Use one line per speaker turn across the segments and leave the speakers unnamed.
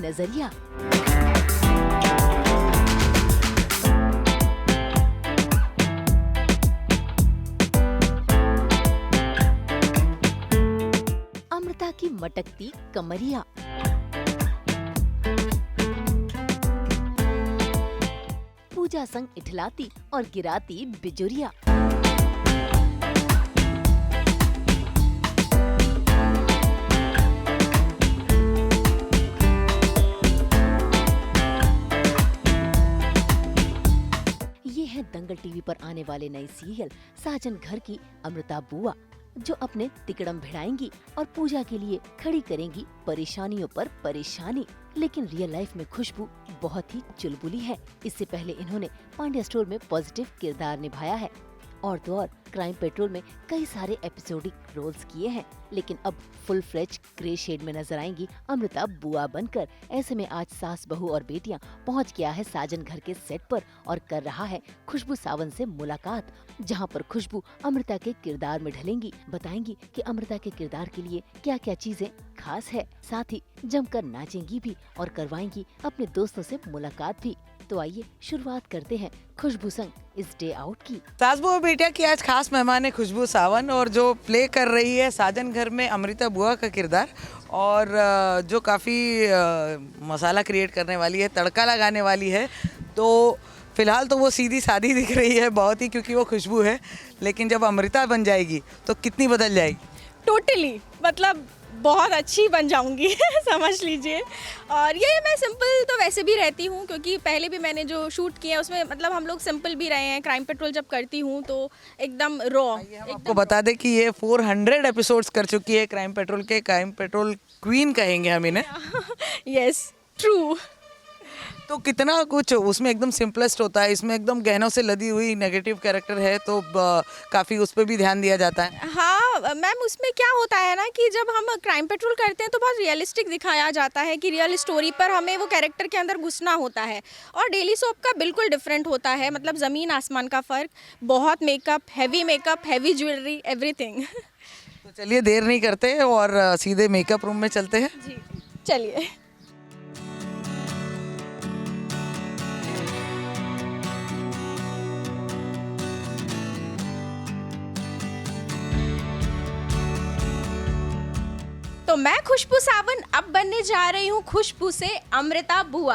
नजरिया। अमृता की मटकती कमरिया, पूजा संग इठलाती और गिराती बिजुरिया। ये है दंगल टीवी पर आने वाले नए सीरियल साजन घर की अमृता बुआ, जो अपने तिकड़म भिड़ाएंगी और पूजा के लिए खड़ी करेंगी परेशानियों पर परेशानी। लेकिन रियल लाइफ में खुशबू बहुत ही चुलबुली है। इससे पहले इन्होंने पांड्या स्टोर में पॉजिटिव किरदार निभाया है और तो और क्राइम पेट्रोल में कई सारे एपिसोडिक रोल्स किए हैं। लेकिन अब फुल फ्लेज ग्रे शेड में नजर आएंगी अमृता बुआ बनकर। ऐसे में आज सास बहू और बेटियां पहुंच गया है साजन घर के सेट पर और कर रहा है खुशबू सावंत से मुलाकात, जहां पर खुशबू अमृता के किरदार में ढलेंगी, बताएंगी कि अमृता के किरदार के लिए क्या क्या चीजें खास है, साथ ही जमकर नाचेंगी भी और करवाएंगी अपने दोस्तों से मुलाकात भी। तो आइए शुरुआत करते हैं खुशबू संग इस डे आउट की।
सास बहू बेटिया की आज खास मेहमान है खुशबू सावंत, और जो प्ले कर रही है साजन घर में अमृता बुआ का किरदार, और जो काफ़ी मसाला क्रिएट करने वाली है, तड़का लगाने वाली है। तो फिलहाल तो वो सीधी सादी दिख रही है बहुत ही, क्योंकि वो खुशबू है, लेकिन जब अमृता बन जाएगी तो कितनी बदल जाएगी।
टोटली मतलब बहुत अच्छी बन जाऊंगी समझ लीजिए। और ये मैं सिंपल तो वैसे भी रहती हूँ, क्योंकि पहले भी मैंने जो शूट किया उसमें मतलब हम लोग सिंपल भी रहे हैं। क्राइम पेट्रोल जब करती हूँ तो एकदम रॉ।
आपको बता दें कि ये 400 एपिसोड्स कर चुकी है क्राइम पेट्रोल के। क्राइम पेट्रोल क्वीन कहेंगे हम इन्हें।
Yes true.
तो कितना कुछ उसमें एकदम सिंपलेस्ट होता है, इसमें एकदम गहनों से लदी हुई नेगेटिव कैरेक्टर है, तो काफ़ी उस पर भी ध्यान दिया जाता है।
हाँ मैम, उसमें क्या होता है ना कि जब हम क्राइम पेट्रोल करते हैं तो बहुत रियलिस्टिक दिखाया जाता है कि रियल स्टोरी पर हमें वो कैरेक्टर के अंदर घुसना होता है। और डेली सोप का बिल्कुल डिफरेंट होता है, मतलब ज़मीन आसमान का फ़र्क। बहुत मेकअप, हैवी ज्वेलरी, एवरीथिंग।
तो चलिए देर नहीं करते और सीधे मेकअप रूम में चलते हैं।
जी चलिए। तो मैं खुशबू सावंत अब बनने जा रही हूँ खुशबू से अमृता बुआ।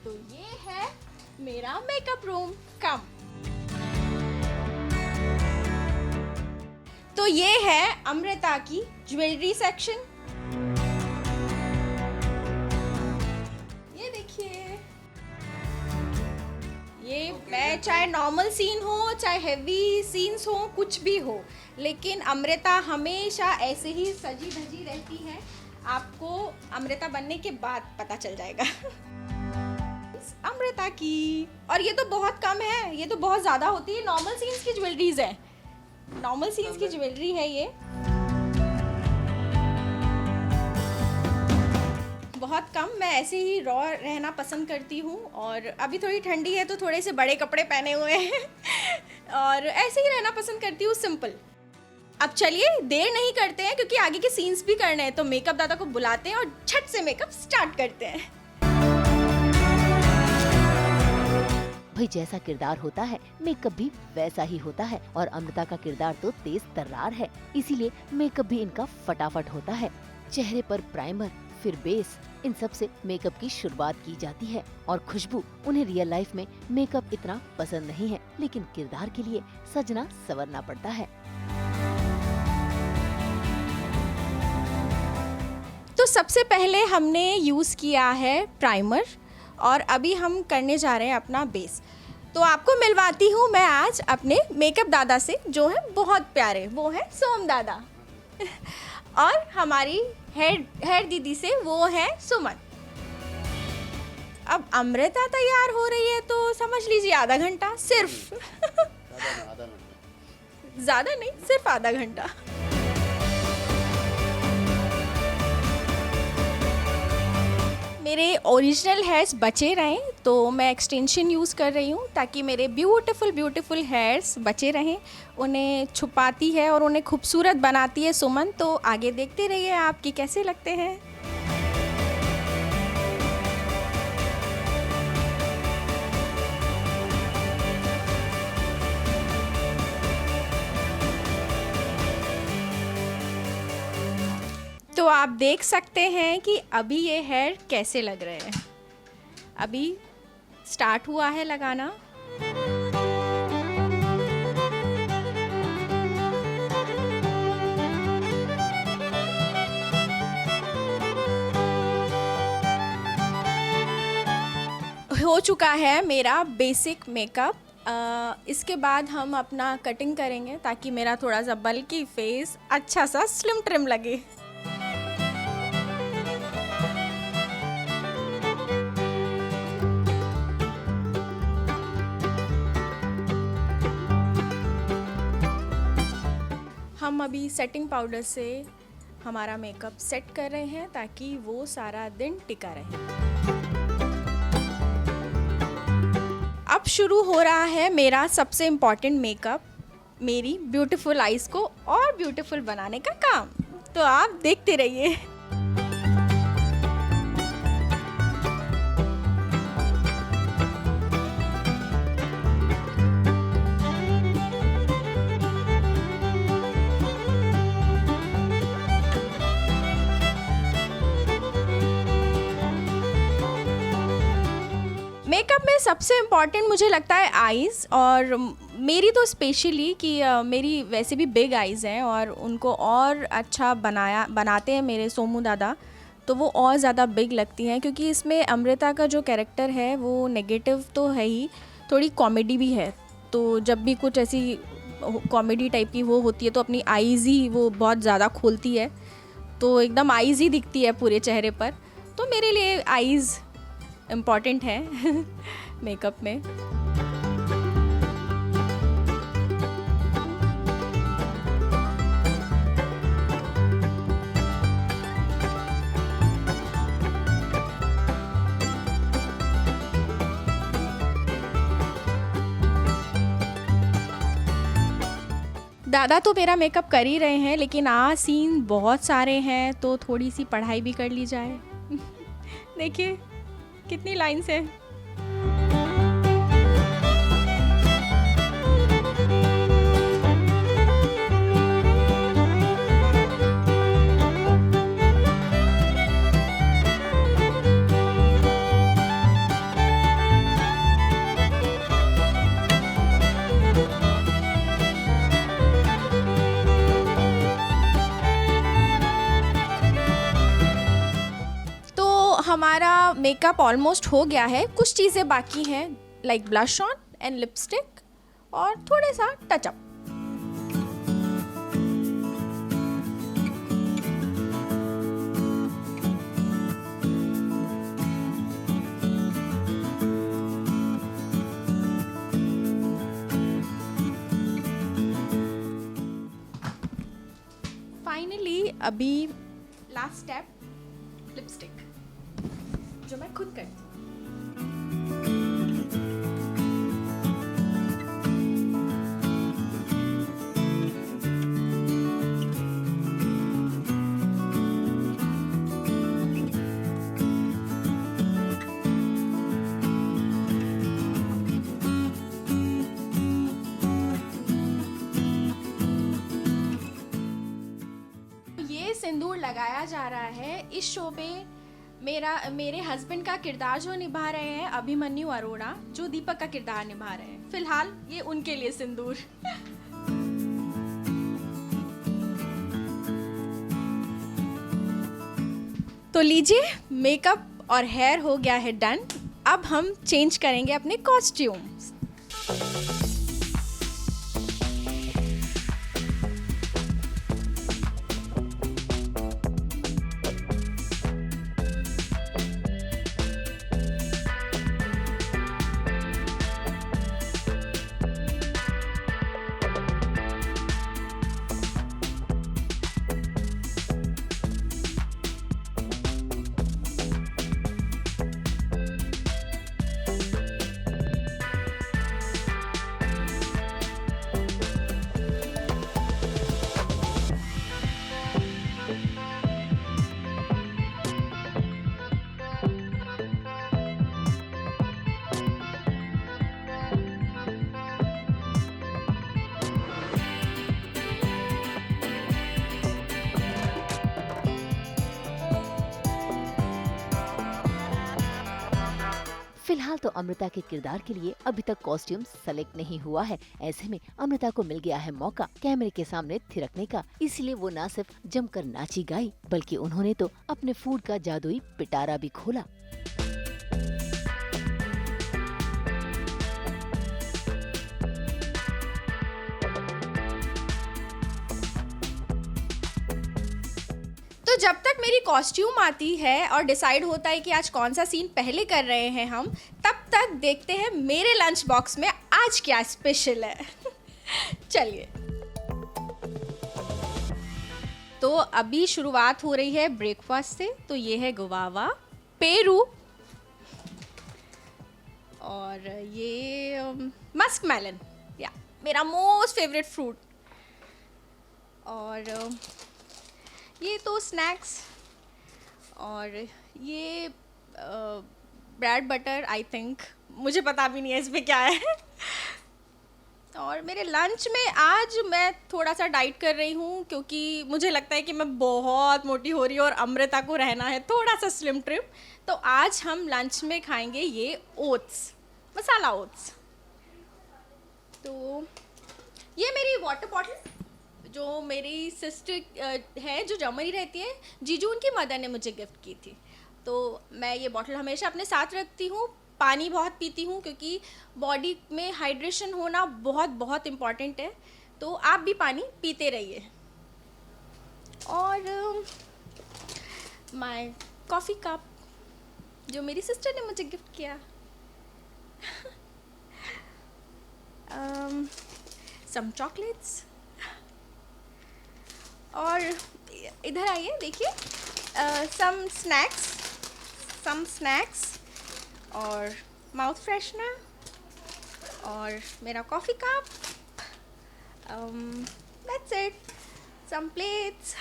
तो ये है मेरा मेकअप रूम। कम। तो ये है अमृता की ज्वेलरी सेक्शन। ये देखिए, ये मैं चाहे नॉर्मल सीन हो चाहे हेवी सीन्स हो, कुछ भी हो, लेकिन अमृता हमेशा ऐसे ही सजी धजी रहती है। आपको अमृता बनने के बाद पता चल जाएगा अमृता की। और ये तो बहुत कम है, ये तो बहुत ज़्यादा होती है। नॉर्मल सीन्स की ज्वेलरीज है, नॉर्मल सीन्स की ज्वेलरी है ये। बहुत कम। मैं ऐसे ही रॉ रहना पसंद करती हूँ, और अभी थोड़ी ठंडी है तो थोड़े से बड़े कपड़े पहने हुए हैं और ऐसे ही रहना पसंद करती हूँ, सिंपल। अब चलिए देर नहीं करते हैं, क्योंकि आगे के सीन्स भी करने हैं। तो मेकअप दादा को बुलाते हैं और झट से मेकअप स्टार्ट करते हैं।
भाई जैसा किरदार होता है मेकअप भी वैसा ही होता है, और अमृता का किरदार तो तेज तर्रार है, इसीलिए मेकअप भी इनका फटाफट होता है। चेहरे पर प्राइमर, फिर बेस, इन सब से मेकअप की शुरुआत की जाती है। और खुशबू, उन्हें रियल लाइफ में मेकअप इतना पसंद नहीं है, लेकिन किरदार के लिए सजना संवरना पड़ता है।
तो सबसे पहले हमने यूज़ किया है प्राइमर, और अभी हम करने जा रहे हैं अपना बेस। तो आपको मिलवाती हूँ मैं आज अपने मेकअप दादा से, जो है बहुत प्यारे, वो है सोम दादा और हमारी हेयर दीदी से, वो है सुमन। अब अमृता तैयार हो रही है तो समझ लीजिए आधा घंटा सिर्फ ज़्यादा नहीं, सिर्फ आधा घंटा। मेरे ओरिजिनल हेयर्स बचे रहें तो मैं एक्सटेंशन यूज़ कर रही हूँ, ताकि मेरे ब्यूटीफुल हेयर्स बचे रहें। उन्हें छुपाती है और उन्हें खूबसूरत बनाती है सुमन। तो आगे देखते रहिए आप कि कैसे लगते हैं। तो आप देख सकते हैं कि अभी ये हेयर कैसे लग रहे हैं। अभी स्टार्ट हुआ है लगाना। हो चुका है मेरा बेसिक मेकअप। इसके बाद हम अपना कटिंग करेंगे ताकि मेरा थोड़ा सा बल्की फेस अच्छा सा स्लिम ट्रिम लगे। हम अभी सेटिंग पाउडर से हमारा मेकअप सेट कर रहे हैं ताकि वो सारा दिन टिका रहे। अब शुरू हो रहा है मेरा सबसे इम्पॉर्टेंट मेकअप, मेरी ब्यूटीफुल आइज़ को और ब्यूटीफुल बनाने का काम। तो आप देखते रहिए। मेकअप में सबसे इम्पॉर्टेंट मुझे लगता है आईज़, और मेरी तो स्पेशली कि मेरी वैसे भी बिग आईज़ हैं और उनको और अच्छा बनाते हैं मेरे सोमू दादा, तो वो और ज़्यादा बिग लगती हैं क्योंकि इसमें अमृता का जो कैरेक्टर है वो नेगेटिव तो है ही, थोड़ी कॉमेडी भी है। तो जब भी कुछ ऐसी कॉमेडी टाइप की वो होती है तो अपनी आईज़ ही वो बहुत ज़्यादा खोलती है, तो एकदम आईज़ ही दिखती है पूरे चेहरे पर। तो मेरे लिए आईज़ इम्पॉर्टेंट है मेकअप में। दादा तो मेरा मेकअप कर ही रहे हैं, लेकिन आज सीन बहुत सारे हैं तो थोड़ी सी पढ़ाई भी कर ली जाए। देखिए कितनी लाइन्स हैं। हमारा मेकअप ऑलमोस्ट हो गया है, कुछ चीज़ें बाकी हैं like blush on and lipstick और थोड़ा सा टचअप। फाइनली अभी लास्ट स्टेप लिपस्टिक, जो मैं खुद करती हूँ। ये सिंदूर लगाया जा रहा है इस शो पे। मेरे हस्बैंड का किरदार जो निभा रहे हैं अभिमन्यु अरोड़ा, जो दीपक का किरदार निभा रहे हैं। फिलहाल ये उनके लिए सिंदूर। तो लीजिए, मेकअप और हेयर हो गया है डन। अब हम चेंज करेंगे अपने कॉस्ट्यूम्स।
फिलहाल तो अमृता के किरदार के लिए अभी तक कॉस्ट्यूम सेलेक्ट नहीं हुआ है। ऐसे में अमृता को मिल गया है मौका कैमरे के सामने थिरकने का। इसलिए वो न सिर्फ जमकर नाची गाई, बल्कि उन्होंने तो अपने फूड का जादुई पिटारा भी खोला।
तो जब तक मेरी कॉस्ट्यूम आती है और डिसाइड होता है कि आज कौन सा सीन पहले कर रहे हैं हम, तब तक देखते हैं मेरे लंच बॉक्स में आज क्या स्पेशल है। चलिए, तो अभी शुरुआत हो रही है ब्रेकफास्ट से। तो ये है गुवावा, पेरू और ये मस्क मेलन, या मेरा मोस्ट फेवरेट फ्रूट। और ये तो स्नैक्स, और ये ब्रेड बटर, आई थिंक, मुझे पता भी नहीं है इसमें क्या है। और मेरे लंच में आज मैं थोड़ा सा डाइट कर रही हूँ, क्योंकि मुझे लगता है कि मैं बहुत मोटी हो रही हूँ और अमृता को रहना है थोड़ा सा स्लिम ट्रिम। तो आज हम लंच में खाएंगे ये ओट्स, मसाला ओट्स। तो ये मेरी वाटर बॉटल जो मेरी सिस्टर है जो जर्मनी रहती है, जीजू उनकी मदर ने मुझे गिफ्ट की थी। तो मैं ये बॉटल हमेशा अपने साथ रखती हूँ। पानी बहुत पीती हूँ, क्योंकि बॉडी में हाइड्रेशन होना बहुत बहुत इम्पॉर्टेंट है। तो आप भी पानी पीते रहिए। और माय कॉफ़ी कप जो मेरी सिस्टर ने मुझे गिफ्ट किया। सम चॉकलेट्स, और इधर आइए, देखिए, सम स्नैक्स और माउथ फ्रेशनर और मेरा coffee cup, that's it, some plates.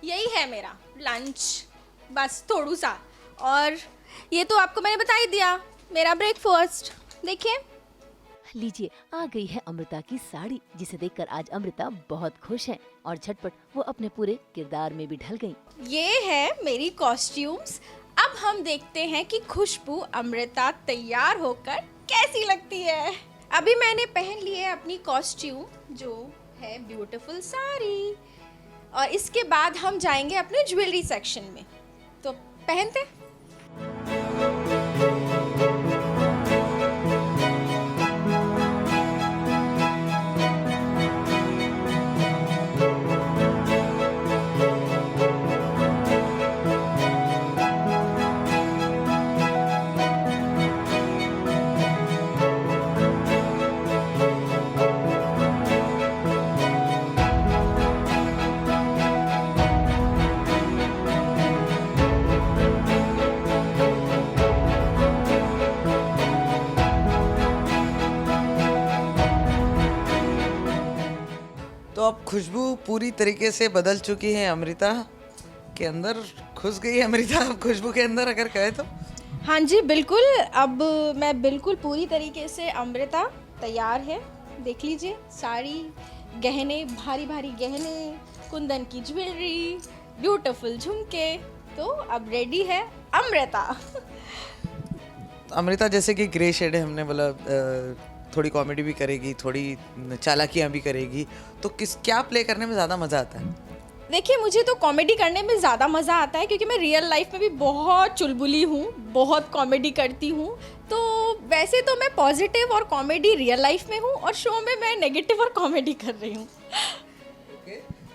यही है मेरा लंच, बस थोड़ा सा। और ये तो आपको मैंने बता ही दिया, मेरा ब्रेकफास्ट। देखिए,
लीजिए, आ गई है अमृता की साड़ी, जिसे देखकर आज अमृता बहुत खुश है और झटपट वो अपने पूरे किरदार में भी ढल गई।
ये है मेरी कॉस्ट्यूम्स। अब हम देखते हैं कि खुशबू अमृता तैयार होकर कैसी लगती है। अभी मैंने पहन ली है अपनी कॉस्ट्यूम, जो है ब्यूटीफुल साड़ी, और इसके बाद हम जाएंगे अपने ज्वेलरी सेक्शन में। तो पहनते।
तो अब खुशबू पूरी तरीके से बदल चुकी है अमृता के अंदर, घुस गई है अमृता अब खुशबू के अंदर, अगर कहे तो।
हाँ जी, बिल्कुल। अब मैं बिल्कुल पूरी तरीके से अमृता तैयार है। देख लीजिए, साड़ी, गहने, भारी भारी गहने, कुंदन की ज्वेलरी, ब्यूटीफुल झुमके। तो अब रेडी है अमृता।
अमृता जैसे कि ग्रे शेड है, हमने बोला थोड़ी कॉमेडी भी करेगी, थोड़ी चालाकियाँ भी करेगी, तो क्या प्ले करने में ज़्यादा मज़ा आता है?
देखिए, मुझे तो कॉमेडी करने में ज़्यादा मज़ा आता है, क्योंकि मैं रियल लाइफ में भी बहुत चुलबुली हूँ, बहुत कॉमेडी करती हूँ। तो वैसे तो मैं पॉजिटिव और कॉमेडी रियल लाइफ में हूँ, और शो में मैं नेगेटिव और कॉमेडी कर रही हूँ।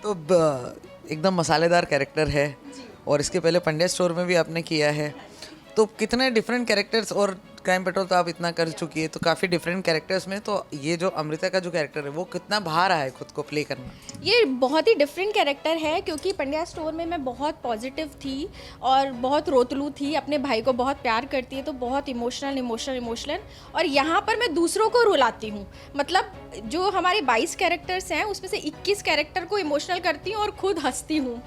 तो एकदम मसालेदार कैरेक्टर है, और इसके पहले पंड्या स्टोर में भी आपने किया है। तो कितने डिफरेंट कैरेक्टर्स, और क्राइम पेट्रोल तो आप इतना कर चुकी है, तो काफ़ी डिफरेंट कैरेक्टर्स में, तो ये जो अमृता का जो कैरेक्टर है वो कितना बाहर आया है खुद को प्ले करना?
ये बहुत ही डिफरेंट कैरेक्टर है, क्योंकि पंड्या स्टोर में मैं बहुत पॉजिटिव थी और बहुत रोतलू थी, अपने भाई को बहुत प्यार करती है, तो बहुत इमोशनल। और यहाँ पर मैं दूसरों को रुलाती हूँ। मतलब जो हमारे 22 कैरेक्टर्स हैं, उसमें से 21 कैरेक्टर को इमोशनल करती हूँ और खुद हंसती हूँ।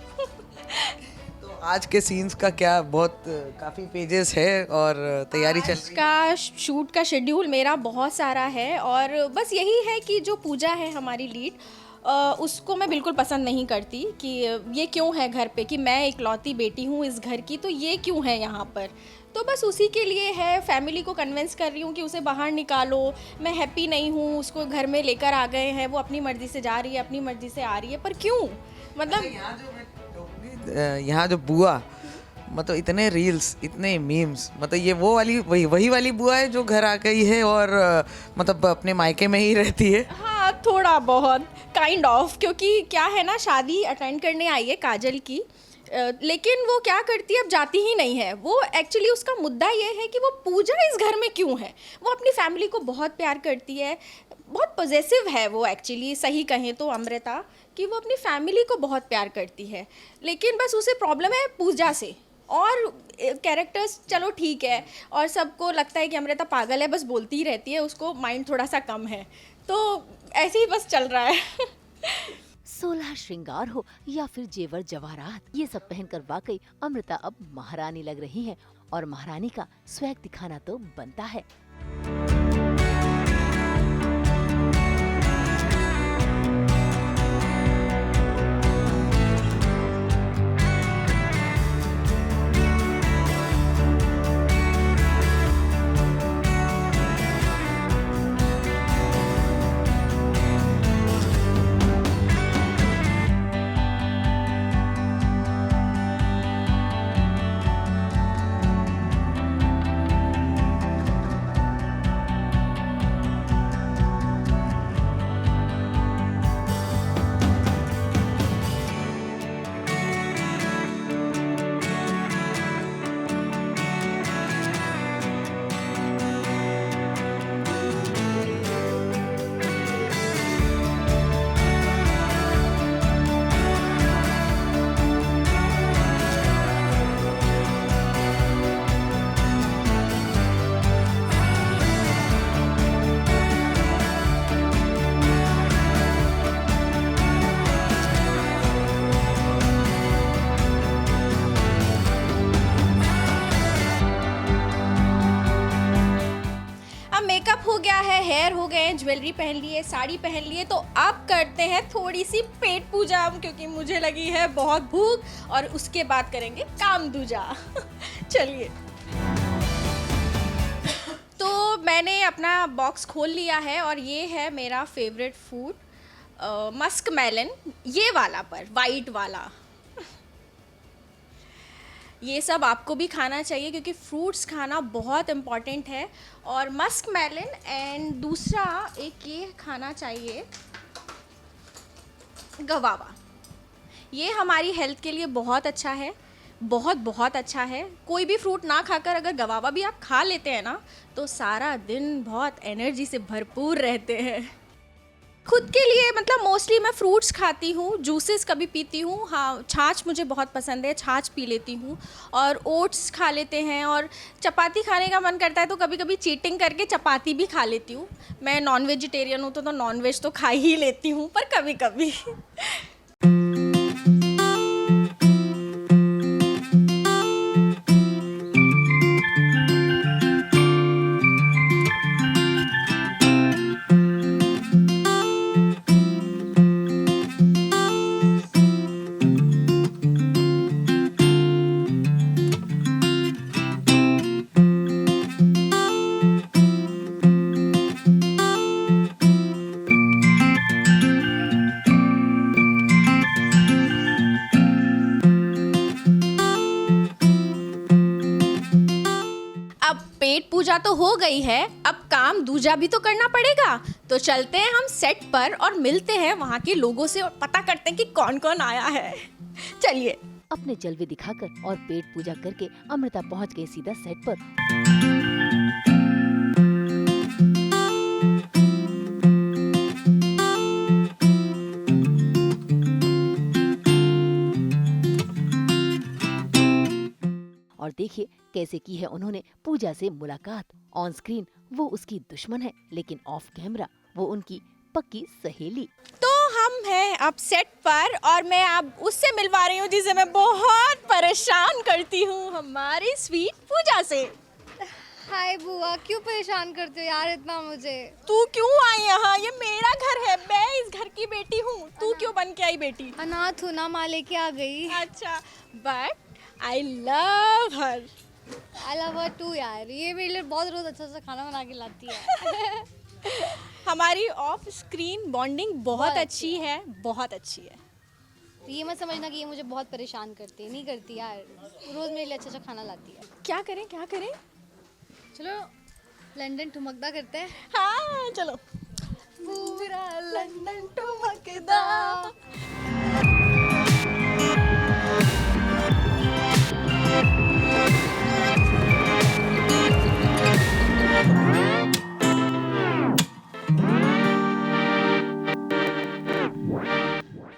आज के सीन्स का क्या, बहुत काफ़ी पेजेस है और तैयारी चल रही है?
का शूट का शेड्यूल मेरा बहुत सारा है, और बस यही है कि जो पूजा है हमारी लीड, उसको मैं बिल्कुल पसंद नहीं करती कि ये क्यों है घर पे, कि मैं इकलौती बेटी हूँ इस घर की तो ये क्यों है यहाँ पर। तो बस उसी के लिए है, फैमिली को कन्विंस कर रही हूँ कि उसे बाहर निकालो, मैं हैप्पी नहीं हूँ, उसको घर में लेकर आ गए हैं, वो अपनी मर्ज़ी से जा रही है, अपनी मर्ज़ी से आ रही है, पर क्यों, मतलब
यहाँ जो बुआ, मतलब इतने रील्स, इतने मीम्स, मतलब ये वो वाली वही वाली बुआ है जो घर आ गई है और मतलब अपने मायके में ही रहती है।
हाँ, थोड़ा बहुत काइंड ऑफ, क्योंकि क्या है ना, शादी अटेंड करने आई है काजल की, लेकिन वो क्या करती है, अब जाती ही नहीं है। वो एक्चुअली उसका मुद्दा ये है कि वो पूजा इस घर में क्यों है। वो अपनी फैमिली को बहुत प्यार करती है, बहुत पॉजेसिव है वो एक्चुअली, सही कहें तो अमृता, कि वो अपनी फैमिली को बहुत प्यार करती है, लेकिन बस उसे प्रॉब्लम है पूजा से। और कैरेक्टर्स चलो ठीक है, और सबको लगता है कि अमृता पागल है, बस बोलती ही रहती है, उसको माइंड थोड़ा सा कम है, तो ऐसे ही बस चल रहा है।
16 श्रृंगार हो या फिर जेवर जवाहरात, ये सब पहनकर वाकई अमृता अब महारानी लग रही हैं और महारानी का स्वैग दिखाना तो बनता है।
मेकअप हो गया है, हेयर हो गए हैं, ज्वेलरी पहन ली है, साड़ी पहन ली है, तो अब करते हैं थोड़ी सी पेट पूजा, क्योंकि मुझे लगी है बहुत भूख, और उसके बाद करेंगे काम दूजा। चलिए, तो मैंने अपना बॉक्स खोल लिया है और ये है मेरा फेवरेट फूड, मस्क मेलन, ये वाला पर वाइट वाला। ये सब आपको भी खाना चाहिए क्योंकि फ्रूट्स खाना बहुत इम्पॉर्टेंट है। और मस्क मेलन, एंड दूसरा एक ये खाना चाहिए गवावा। ये हमारी हेल्थ के लिए बहुत अच्छा है, बहुत बहुत अच्छा है। कोई भी फ्रूट ना खाकर अगर गवावा भी आप खा लेते हैं ना, तो सारा दिन बहुत एनर्जी से भरपूर रहते हैं। खुद के लिए मतलब मोस्टली मैं फ्रूट्स खाती हूँ, जूसेस कभी पीती हूँ, हाँ छाछ मुझे बहुत पसंद है, छाछ पी लेती हूँ, और ओट्स खा लेते हैं, और चपाती खाने का मन करता है तो कभी कभी चीटिंग करके चपाती भी खा लेती हूँ। मैं नॉन वेजिटेरियन हूँ तो नॉन वेज तो खा ही लेती हूँ, पर कभी कभी। पेट पूजा तो हो गई है, अब काम दूजा भी तो करना पड़ेगा। तो चलते हैं हम सेट पर और मिलते हैं वहाँ के लोगों से और पता करते हैं कि कौन कौन आया है। चलिए।
अपने जलवे दिखाकर और पेट पूजा करके अमृता पहुँच गई सीधा सेट पर। और देखिए कैसे की है उन्होंने पूजा से मुलाकात। ऑन स्क्रीन वो उसकी दुश्मन है, लेकिन ऑफ कैमरा वो उनकी पक्की सहेली।
तो हम हैं अब सेट पर और मैं अब उससे मिलवा रही हूँ जिसे मैं बहुत परेशान करती हूँ, हमारी स्वीट पूजा से।
हाय बुआ, क्यों परेशान करते हो यार इतना मुझे?
तू क्यों आई यहाँ? ये मेरा घर है, मैं इस घर की बेटी हूँ। तू क्यों बन के आई बेटी?
अनाथ हूँ ना, माँ लेके आ गई।
अच्छा, but I love her.
I love her too यार, ये मेरे लिए बहुत रोज अच्छा सा खाना बना के लाती है।
हमारी ऑफ स्क्रीन बॉन्डिंग बहुत
बहुत
अच्छी है, बहुत अच्छी है।
तो ये मत समझना कि ये मुझे बहुत परेशान करती है, नहीं करती यार, रोज मेरे लिए अच्छा अच्छा खाना लाती है।
क्या करें, क्या करें?
चलो लंदन ठुमकदा करते हैं।
हाँ चलो। पूरा लंदन ठुमकदा।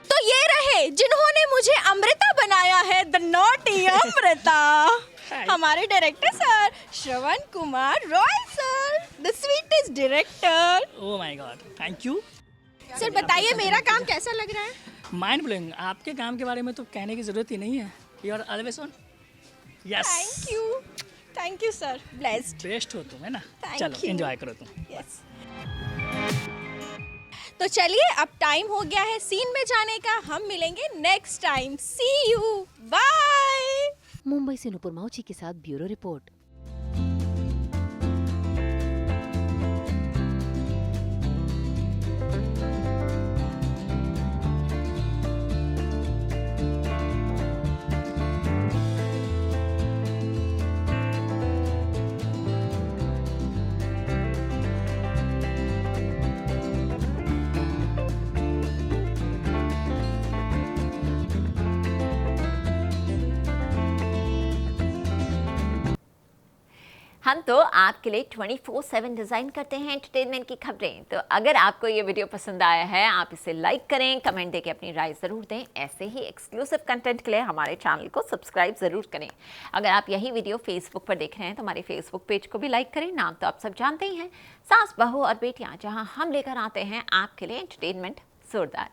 तो ये रहे जिन्होंने मुझे अमृता बनाया है, द नॉटी अमृता। हमारे director sir Shravan Kumar Roy sir, the sweetest director.
Oh my God, thank you.
Sir बताइए मेरा काम कैसा लग रहा है?
Mind blowing. आपके काम के बारे में तो कहने की ज़रूरत ही नहीं है। You are always on. Yes,
thank you sir, blessed.
Best हो तुम, है ना?
Thank
चलो
you.
एंजॉय करो तुम।
यस। तो चलिए अब टाइम हो गया है सीन में जाने का। हम मिलेंगे next time. See you, bye.
Mumbai से नुपुर माउची के साथ ब्यूरो रिपोर्ट।
हम तो आपके लिए 24/7 डिज़ाइन करते हैं एंटरटेनमेंट की खबरें। तो अगर आपको ये वीडियो पसंद आया है, आप इसे लाइक करें, कमेंट देके अपनी राय ज़रूर दें। ऐसे ही एक्सक्लूसिव कंटेंट के लिए हमारे चैनल को सब्सक्राइब ज़रूर करें। अगर आप यही वीडियो फेसबुक पर देख रहे हैं तो हमारे फेसबुक पेज को भी लाइक करें। नाम तो आप सब जानते ही हैं, सास, बहू और बेटियाँ, जहाँ हम लेकर आते हैं आपके लिए एंटरटेनमेंट जोरदार।